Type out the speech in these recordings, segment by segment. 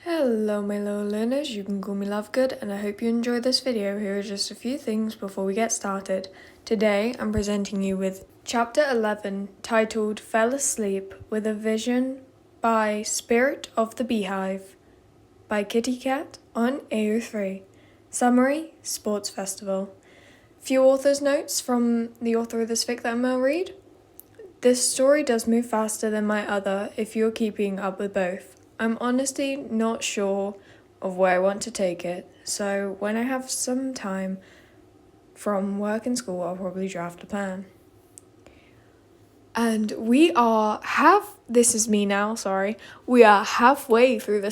Hello my little learners, you can call me Lovegood, and I hope you enjoyed this video. Here are just a few things before we get started. Today I'm presenting you with Chapter 11, titled Fell Asleep with a Vision by Spirit of the Beehive by KittyKqt on AO3. Summary, Sports Festival. Few author's notes from the author of this fic that I'm going to read. This story does move faster than my other if you're keeping up with both. I'm honestly not sure of where I want to take it, so when I have some time from work and school, I'll probably draft a plan. And we are halfway through this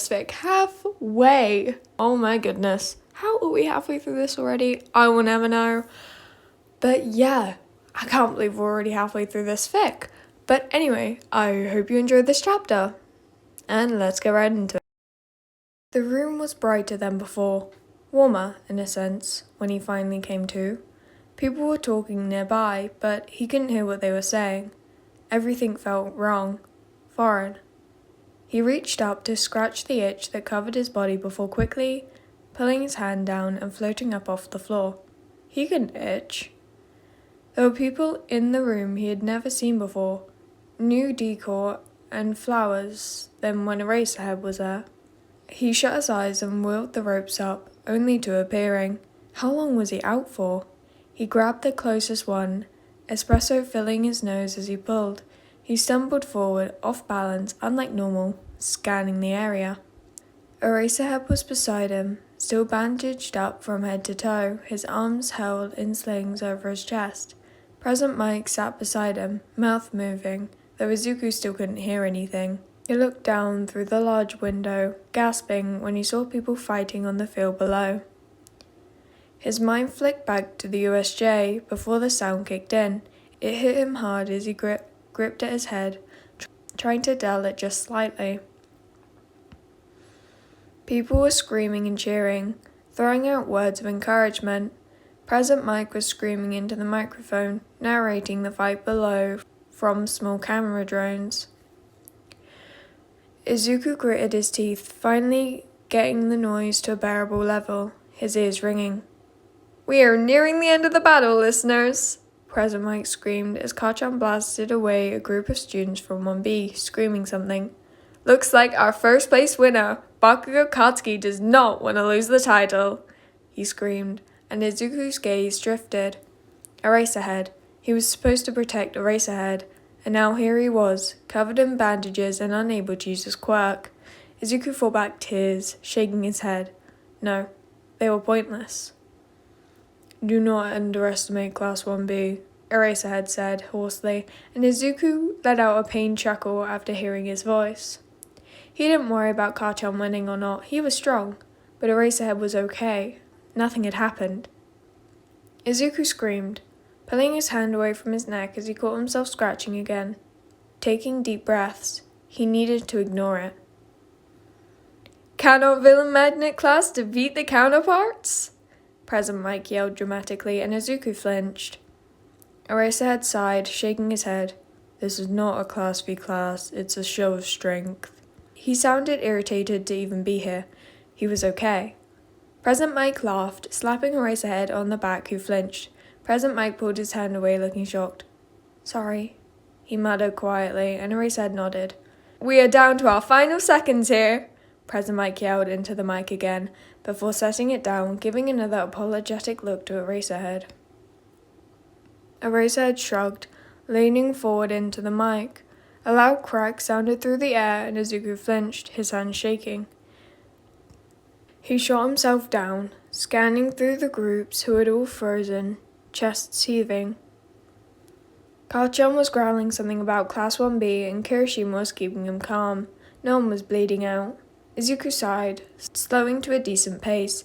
fic. Halfway! Oh my goodness. How are we halfway through this already? I will never know. But yeah, I can't believe we're already halfway through this fic. But anyway, I hope you enjoyed this chapter. And let's get right into it. The room was brighter than before, warmer in a sense, when he finally came to. People were talking nearby, but he couldn't hear what they were saying. Everything felt wrong, foreign. He reached up to scratch the itch that covered his body before quickly pulling his hand down and floating up off the floor. He couldn't itch. There were people in the room he had never seen before, new decor and flowers than when Eraserhead was there. He shut his eyes and wheeled the ropes up, only two appearing. How long was he out for? He grabbed the closest one, espresso filling his nose as he pulled. He stumbled forward, off balance, unlike normal, scanning the area. Eraserhead was beside him, still bandaged up from head to toe, his arms held in slings over his chest. Present Mike sat beside him, mouth moving, though Izuku still couldn't hear anything. He looked down through the large window, gasping when he saw people fighting on the field below. His mind flicked back to the USJ before the sound kicked in. It hit him hard as he gripped at his head, trying to dull it just slightly. People were screaming and cheering, throwing out words of encouragement. Present Mike was screaming into the microphone, narrating the fight below from small camera drones. Izuku gritted his teeth, finally getting the noise to a bearable level, his ears ringing. "We are nearing the end of the battle, listeners!" Present Mike screamed as Kachan blasted away a group of students from 1B, screaming something. "Looks like our first place winner, Bakugo Katsuki, does not want to lose the title," he screamed, and Izuku's gaze drifted. Eraserhead. He was supposed to protect Eraserhead, and now here he was, covered in bandages and unable to use his quirk. Izuku fought back tears, shaking his head. No, they were pointless. "Do not underestimate Class 1B, Eraserhead said hoarsely, and Izuku let out a pained chuckle after hearing his voice. He didn't worry about Kachan winning or not, he was strong, but Eraserhead was okay. Nothing had happened. Izuku screamed, pulling his hand away from his neck as he caught himself scratching again. Taking deep breaths, he needed to ignore it. "Cannot Villain Magnet class defeat the counterparts?" Present Mike yelled dramatically, and Izuku flinched. Eraserhead sighed, shaking his head. "This is not a Class V class, it's a show of strength." He sounded irritated to even be here. He was okay. Present Mike laughed, slapping Eraserhead on the back, who flinched. Present Mike pulled his hand away, looking shocked. "Sorry," he muttered quietly, and Eraserhead nodded. "We are down to our final seconds here," Present Mike yelled into the mic again, before setting it down, giving another apologetic look to Eraserhead. Eraserhead shrugged, leaning forward into the mic. A loud crack sounded through the air, and Izuku flinched, his hands shaking. He shot himself down, scanning through the groups who had all frozen, chests heaving. Kachan was growling something about Class 1B, and Kirishima was keeping him calm. No one was bleeding out. Izuku sighed, slowing to a decent pace,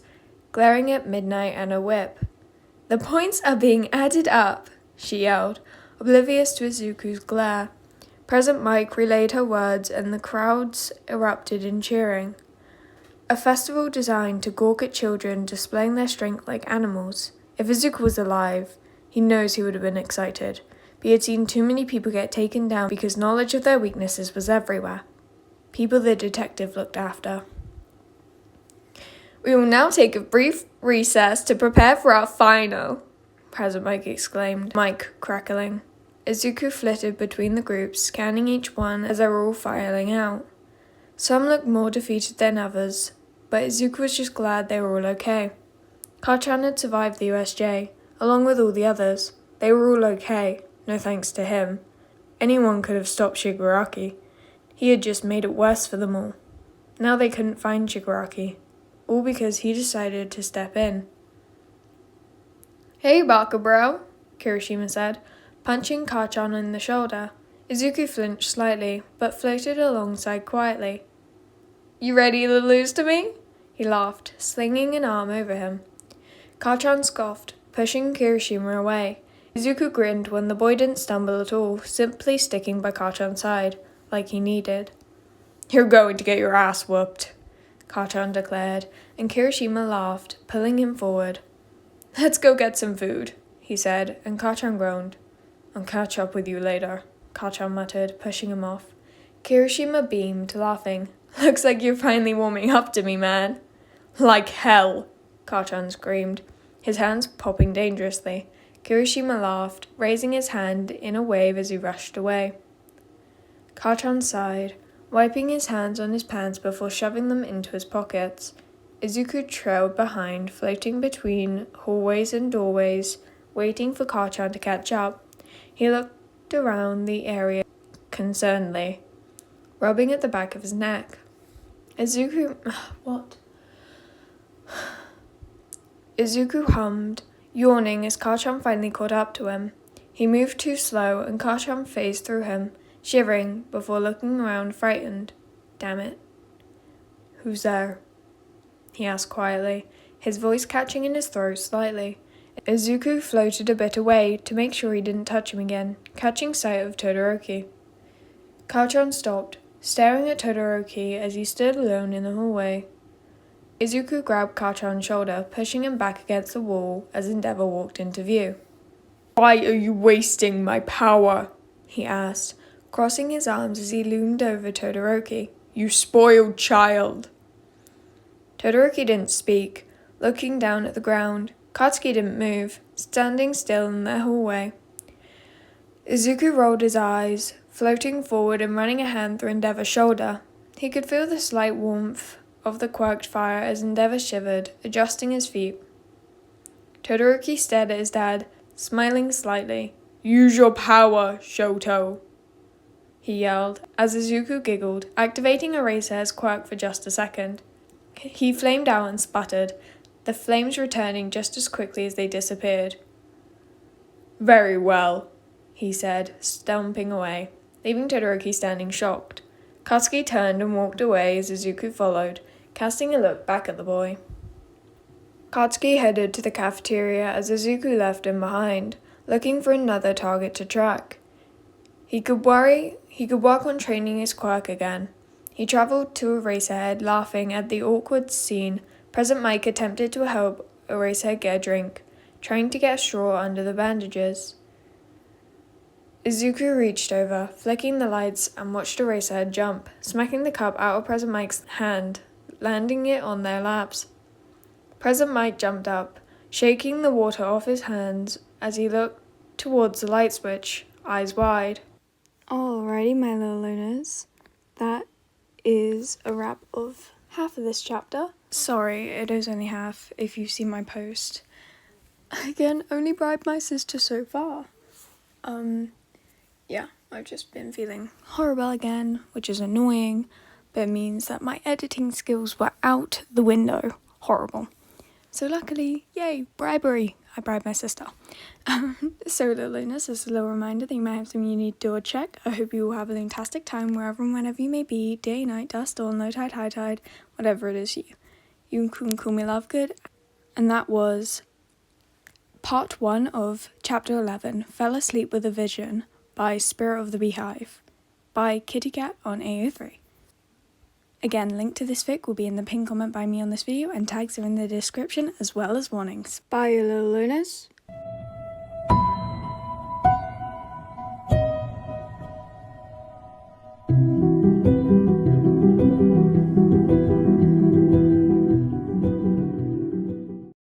glaring at Midnight and a whip. "The points are being added up," she yelled, oblivious to Izuku's glare. Present Mike relayed her words, and the crowds erupted in cheering. A festival designed to gawk at children displaying their strength like animals. If Izuku was alive, he knows he would have been excited, but he had seen too many people get taken down because knowledge of their weaknesses was everywhere. People the detective looked after. We will now take a brief recess to prepare for our final, President Mike exclaimed, mic crackling. Izuku flitted between the groups, scanning each one as they were all filing out. Some looked more defeated than others, but Izuku was just glad they were all okay. Kachan had survived the USJ, along with all the others. They were all okay, no thanks to him. Anyone could have stopped Shigaraki. He had just made it worse for them all. Now they couldn't find Shigaraki, all because he decided to step in. "Hey, Baka bro," Kirishima said, punching Kachan in the shoulder. Izuku flinched slightly, but floated alongside quietly. "You ready to lose to me?" He laughed, slinging an arm over him. Kachan scoffed, pushing Kirishima away. Izuku grinned when the boy didn't stumble at all, simply sticking by Kachan's side, like he needed. "You're going to get your ass whooped," Kachan declared, and Kirishima laughed, pulling him forward. "Let's go get some food," he said, and Kachan groaned. "I'll catch up with you later," Kachan muttered, pushing him off. Kirishima beamed, laughing. "Looks like you're finally warming up to me, man." "Like hell," Kachan screamed, his hands popping dangerously. Kirishima laughed, raising his hand in a wave as he rushed away. Kachan sighed, wiping his hands on his pants before shoving them into his pockets. Izuku trailed behind, floating between hallways and doorways, waiting for Kachan to catch up. He looked around the area concernedly, rubbing at the back of his neck. Izuku hummed, yawning as Kachan finally caught up to him. He moved too slow, and Kachan phased through him, shivering before looking around frightened. "Damn it. Who's there?" he asked quietly, his voice catching in his throat slightly. Izuku floated a bit away to make sure he didn't touch him again, catching sight of Todoroki. Kachan stopped, staring at Todoroki as he stood alone in the hallway. Izuku grabbed Kachan's shoulder, pushing him back against the wall as Endeavor walked into view. "Why are you wasting my power?" he asked, crossing his arms as he loomed over Todoroki. "You spoiled child." Todoroki didn't speak, looking down at the ground. Katsuki didn't move, standing still in the hallway. Izuku rolled his eyes, floating forward and running a hand through Endeavor's shoulder. He could feel the slight warmth of the quirked fire as Endeavor shivered, adjusting his feet. Todoroki stared at his dad, smiling slightly. "Use your power, Shoto," he yelled, as Izuku giggled, activating Eraser's quirk for just a second. He flamed out and sputtered, the flames returning just as quickly as they disappeared. "Very well," he said, stomping away, leaving Todoroki standing shocked. Katsuki turned and walked away as Izuku followed, casting a look back at the boy. Katsuki headed to the cafeteria as Izuku left him behind, looking for another target to track. He could work on training his quirk again. He travelled to Eraserhead, laughing at the awkward scene. President Mike attempted to help Eraserhead get a drink, trying to get a straw under the bandages. Izuku reached over, flicking the lights, and watched Eraserhead jump, smacking the cup out of President Mike's hand, landing it on their laps. President Mike jumped up, shaking the water off his hands as he looked towards the light switch, eyes wide. Alrighty, my little Lunas. That is a wrap of half of this chapter. Sorry, it is only half if you see my post. I can only bribe my sister so far. Yeah, I've just been feeling horrible again, which is annoying, but it means that my editing skills were out the window. Horrible. So luckily, yay, bribery. I bribed my sister. So little Lunas, just a little reminder that you might have something you need to do or check. I hope you will have a fantastic time wherever and whenever you may be, day, night, dust, dawn, low tide, high tide, whatever it is you can call me Lovegood. And that was part 1 of chapter 11, Fell Asleep with a Vision by Spirit of the Beehive by KittyKqt on AO3. Again, link to this fic will be in the pinned comment by me on this video, and tags are in the description as well as warnings. Bye, you little Lunas.